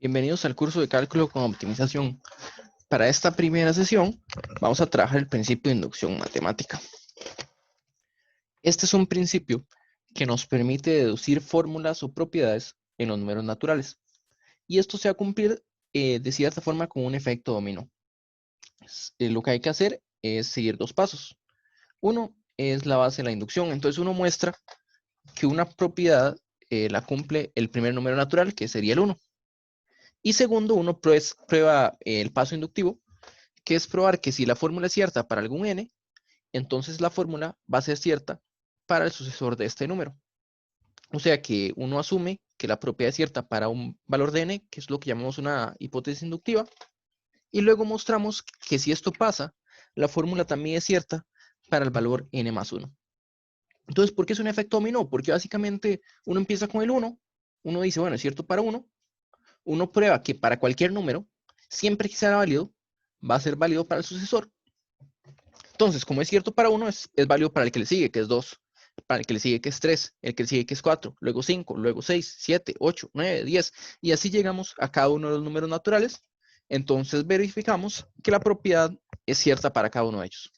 Bienvenidos al curso de cálculo con optimización. Para esta primera sesión vamos a trabajar el principio de inducción matemática. Este es un principio que nos permite deducir fórmulas o propiedades en los números naturales. Y esto se va a cumplir de cierta forma con un efecto dominó. Lo que hay que hacer es seguir dos pasos. Uno es la base de la inducción. Entonces uno muestra que una propiedad la cumple el primer número natural, que sería el 1. Y segundo, uno prueba el paso inductivo, que es probar que si la fórmula es cierta para algún n, entonces la fórmula va a ser cierta para el sucesor de este número. O sea que uno asume que la propiedad es cierta para un valor de n, que es lo que llamamos una hipótesis inductiva, y luego mostramos que si esto pasa, la fórmula también es cierta para el valor n más 1. Entonces, ¿por qué es un efecto dominó? Porque básicamente uno empieza con el 1, uno dice, bueno, es cierto para 1, uno prueba que para cualquier número, siempre que sea válido, va a ser válido para el sucesor. Entonces, como es cierto para uno, es válido para el que le sigue, que es 2, para el que le sigue, que es 3, el que le sigue, que es 4, luego 5, luego 6, 7, 8, 9, 10, y así llegamos a cada uno de los números naturales. Entonces verificamos que la propiedad es cierta para cada uno de ellos.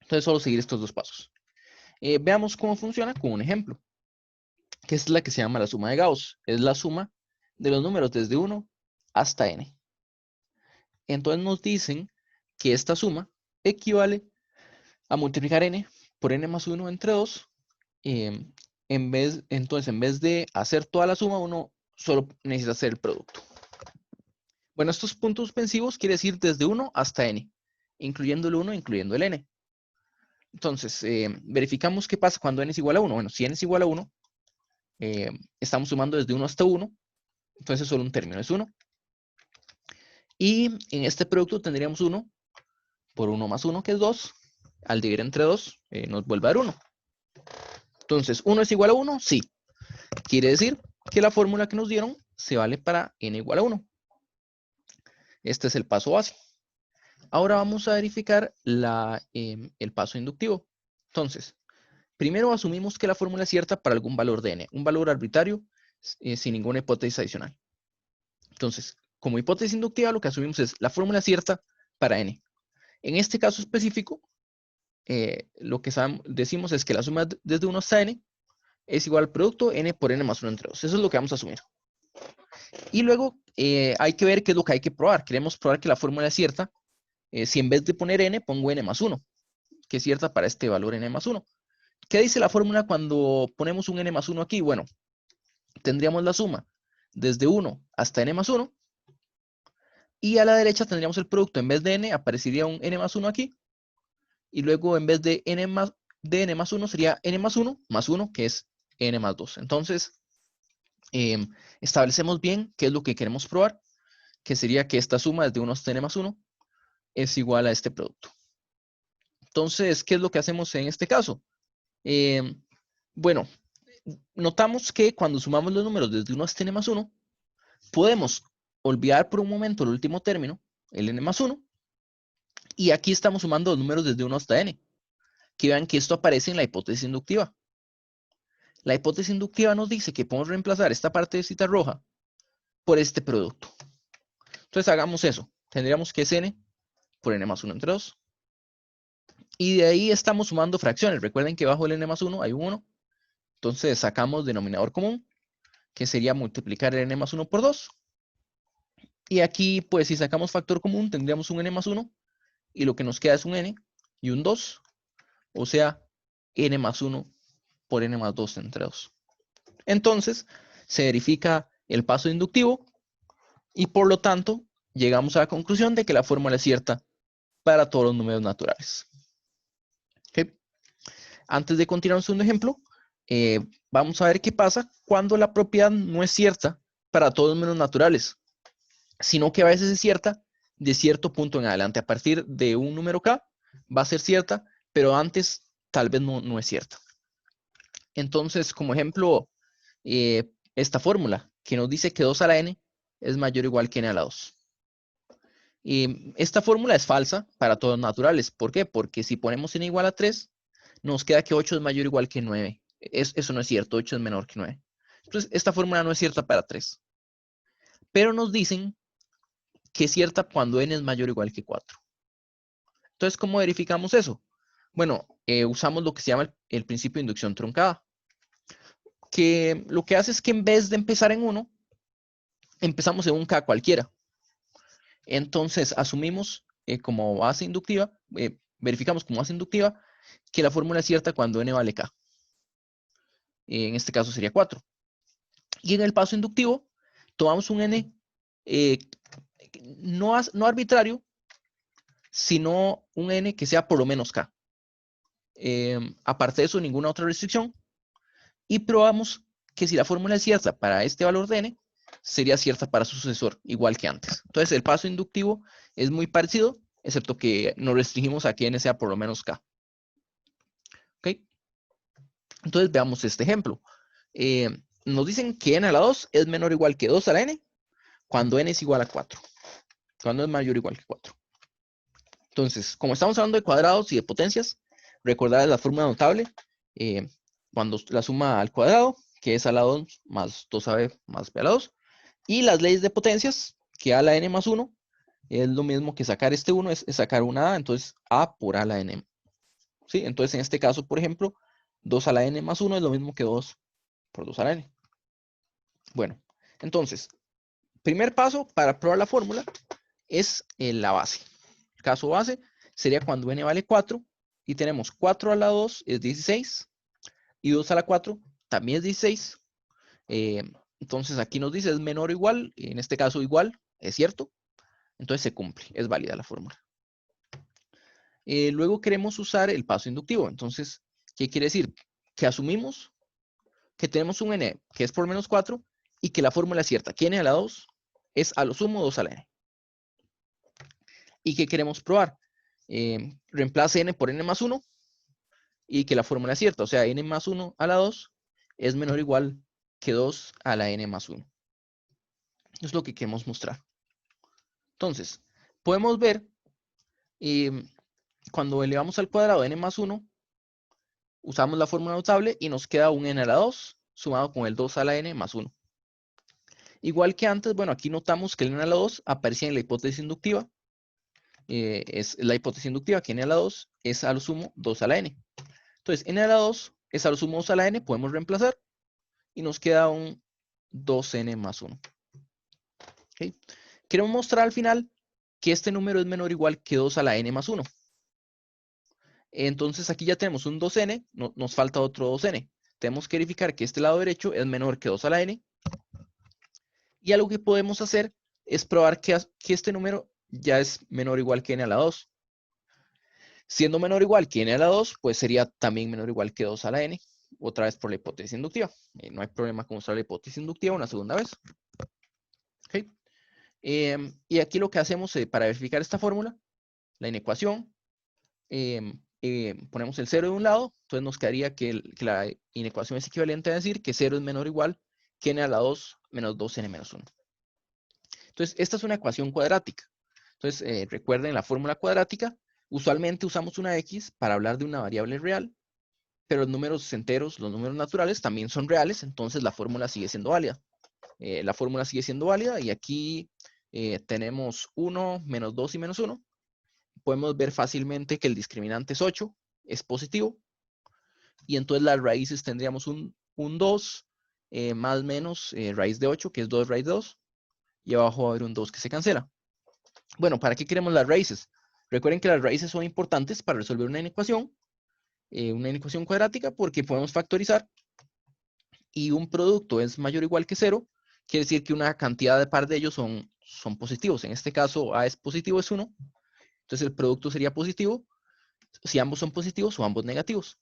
Entonces, solo seguir estos dos pasos. Veamos cómo funciona con un ejemplo, que es la que se llama la suma de Gauss. Es la suma de los números desde 1 hasta n. Entonces nos dicen que esta suma equivale a multiplicar n por n más 1 entre 2. Entonces, en vez de hacer toda la suma, uno solo necesita hacer el producto. Bueno, estos puntos suspensivos quiere decir desde 1 hasta n, incluyendo el 1, incluyendo el n. Entonces, verificamos qué pasa cuando n es igual a 1. Bueno, si n es igual a 1, estamos sumando desde 1 hasta 1, entonces solo un término es 1. Y en este producto tendríamos 1 por 1 más 1, que es 2. Al dividir entre 2, nos vuelve a dar 1. Entonces, ¿1 es igual a 1? Sí. Quiere decir que la fórmula que nos dieron se vale para n igual a 1. Este es el paso base. Ahora vamos a verificar el paso inductivo. Entonces, primero asumimos que la fórmula es cierta para algún valor de n, un valor arbitrario sin ninguna hipótesis adicional. Entonces, como hipótesis inductiva, lo que asumimos es la fórmula es cierta para n. En este caso específico, lo que decimos es que la suma desde 1 hasta n es igual al producto n por n más 1 entre 2. Eso es lo que vamos a asumir. Y luego hay que ver qué es lo que hay que probar. Queremos probar que la fórmula es cierta. Si en vez de poner n, pongo n más 1, que es cierta para este valor n más 1. ¿Qué dice la fórmula cuando ponemos un n más 1 aquí? Bueno, tendríamos la suma desde 1 hasta n más 1. Y a la derecha tendríamos el producto. En vez de n, aparecería un n más 1 aquí. Y luego en vez de n más 1, sería n más 1, que es n más 2. Entonces, establecemos bien qué es lo que queremos probar, que sería que esta suma desde 1 hasta n más 1 es igual a este producto. Entonces, ¿qué es lo que hacemos en este caso? Bueno, notamos que cuando sumamos los números desde 1 hasta n más 1, podemos olvidar por un momento el último término, el n más 1, y aquí estamos sumando los números desde 1 hasta n. Que vean que esto aparece en la hipótesis inductiva. La hipótesis inductiva nos dice que podemos reemplazar esta partecita roja por este producto. Entonces hagamos eso. Tendríamos que es n por n más 1 entre 2. Y de ahí estamos sumando fracciones. Recuerden que bajo el n más 1 hay un 1. Entonces sacamos denominador común, que sería multiplicar el n más 1 por 2. Y aquí, pues si sacamos factor común, tendríamos un n más 1. Y lo que nos queda es un n y un 2. O sea, n más 1 por n más 2 entre 2. Entonces, se verifica el paso inductivo y por lo tanto, llegamos a la conclusión de que la fórmula es cierta para todos los números naturales. ¿Okay? Antes de continuar un segundo ejemplo, vamos a ver qué pasa cuando la propiedad no es cierta para todos los números naturales, sino que a veces es cierta de cierto punto en adelante. A partir de un número k va a ser cierta, pero antes tal vez no es cierta. Entonces, como ejemplo, esta fórmula que nos dice que 2 a la n es mayor o igual que n a la 2. Esta fórmula es falsa para todos los naturales. ¿Por qué? Porque si ponemos n igual a 3, nos queda que 8 es mayor o igual que 9. Eso no es cierto, 8 es menor que 9. Entonces, esta fórmula no es cierta para 3. pero nos dicen que es cierta cuando n es mayor o igual que 4. Entonces, ¿cómo verificamos eso? Bueno, usamos lo que se llama el principio de inducción truncada, que lo que hace es que en vez de empezar en 1, empezamos en un k cualquiera. Entonces, asumimos como base inductiva, verificamos como base inductiva, que la fórmula es cierta cuando n vale k. En este caso sería 4. Y en el paso inductivo, tomamos un n no arbitrario, sino un n que sea por lo menos k. Aparte de eso, ninguna otra restricción. Y probamos que si la fórmula es cierta para este valor de n, sería cierta para su sucesor, igual que antes. Entonces, el paso inductivo es muy parecido, excepto que nos restringimos a que n sea por lo menos k. ¿Ok? Entonces, veamos este ejemplo. Nos dicen que n a la 2 es menor o igual que 2 a la n cuando n es igual a 4. Cuando es mayor o igual que 4. Entonces, como estamos hablando de cuadrados y de potencias, recordar la fórmula notable, cuando la suma al cuadrado, que es a la 2 más 2ab más b a la 2, y las leyes de potencias, que a a la n más 1, es lo mismo que sacar este 1, es sacar una a, entonces a por a a la n. ¿Sí? Entonces, en este caso, por ejemplo, 2 a la n más 1 es lo mismo que 2 por 2 a la n. Bueno, entonces, primer paso para probar la fórmula es la base. El caso base sería cuando n vale 4 y tenemos 4 a la 2 es 16 y 2 a la 4 también es 16. Entonces aquí nos dice es menor o igual, en este caso igual, es cierto. Entonces se cumple, es válida la fórmula. Luego queremos usar el paso inductivo. Entonces, ¿qué quiere decir? Que asumimos que tenemos un n que es por menos 4 y que la fórmula es cierta, que n a la 2 es a lo sumo 2 a la n. ¿Y qué queremos probar? Reemplace n por n más 1 y que la fórmula es cierta. O sea, n más 1 a la 2 es menor o igual que 2 a la n más 1. Eso es lo que queremos mostrar. Entonces, podemos ver cuando elevamos al cuadrado n más 1, usamos la fórmula notable y nos queda un n a la 2 sumado con el 2 a la n más 1. Igual que antes, bueno, aquí notamos que el n a la 2 aparecía en la hipótesis inductiva. Es la hipótesis inductiva que n a la 2 es a lo sumo 2 a la n. Entonces, n a la 2 es a lo sumo 2 a la n, podemos reemplazar y nos queda un 2n más 1. ¿Okay? Queremos mostrar al final que este número es menor o igual que 2 a la n más 1. Entonces aquí ya tenemos un 2n, nos falta otro 2n. Tenemos que verificar que este lado derecho es menor que 2 a la n. Y algo que podemos hacer es probar que este número ya es menor o igual que n a la 2. Siendo menor o igual que n a la 2, pues sería también menor o igual que 2 a la n. Otra vez por la hipótesis inductiva. No hay problema con usar la hipótesis inductiva una segunda vez. ¿Okay? Y aquí lo que hacemos para verificar esta fórmula, la inecuación, ponemos el 0 de un lado, entonces nos quedaría que la inecuación es equivalente a decir que 0 es menor o igual que n a la 2 menos 2n menos 1. Entonces, esta es una ecuación cuadrática. Entonces, recuerden la fórmula cuadrática, usualmente usamos una x para hablar de una variable real, pero los números enteros, los números naturales también son reales, entonces la fórmula sigue siendo válida. La fórmula sigue siendo válida y aquí tenemos 1, menos 2 y menos 1. Podemos ver fácilmente que el discriminante es 8, es positivo. Y entonces las raíces tendríamos un 2 más menos raíz de 8, que es 2 raíz de 2. Y abajo va a haber un 2 que se cancela. Bueno, ¿para qué queremos las raíces? Recuerden que las raíces son importantes para resolver una inecuación cuadrática, porque podemos factorizar y un producto es mayor o igual que 0, quiere decir que una cantidad de par de ellos son positivos. En este caso, A es positivo, es 1. Entonces el producto sería positivo si ambos son positivos o ambos negativos.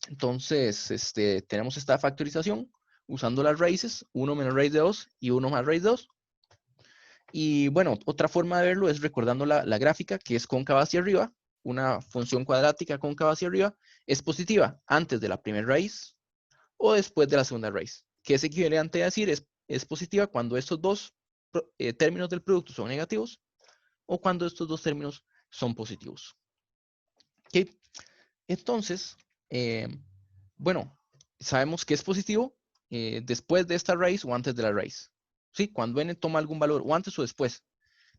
Entonces, tenemos esta factorización usando las raíces, 1 menos raíz de 2 y 1 más raíz de 2. Y bueno, otra forma de verlo es recordando la gráfica, que es cóncava hacia arriba. Una función cuadrática cóncava hacia arriba es positiva antes de la primera raíz o después de la segunda raíz, que es equivalente a decir es positiva cuando estos dos términos del producto son negativos o cuando estos dos términos son positivos. ¿Okay? Entonces, bueno, sabemos que es positivo después de esta raíz o antes de la raíz. ¿sí? Cuando n toma algún valor, o antes o después.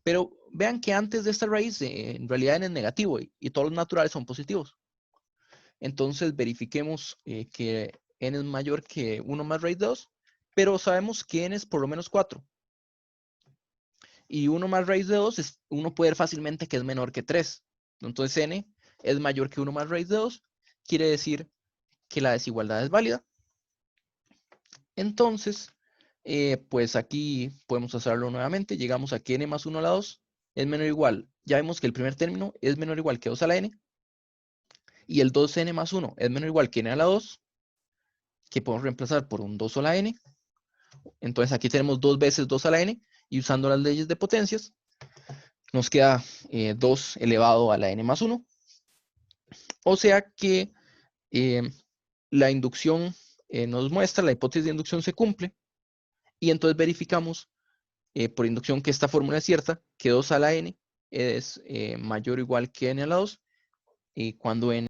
Pero vean que antes de esta raíz, en realidad n es negativo y todos los naturales son positivos. Entonces verifiquemos que n es mayor que 1 más raíz de 2, pero sabemos que n es por lo menos 4. Y 1 más raíz de 2, uno puede ver fácilmente que es menor que 3. Entonces n es mayor que 1 más raíz de 2, quiere decir que la desigualdad es válida. Entonces, pues aquí podemos hacerlo nuevamente. Llegamos a que n más 1 a la 2 es menor o igual. Ya vemos que el primer término es menor o igual que 2 a la n. Y el 2n más 1 es menor o igual que n a la 2, que podemos reemplazar por un 2 a la n. Entonces aquí tenemos 2 veces 2 a la n. Y usando las leyes de potencias, nos queda 2 elevado a la n más 1. O sea que la inducción nos muestra, la hipótesis de inducción se cumple. Y entonces verificamos por inducción que esta fórmula es cierta, que 2 a la n es mayor o igual que n a la 2, y cuando n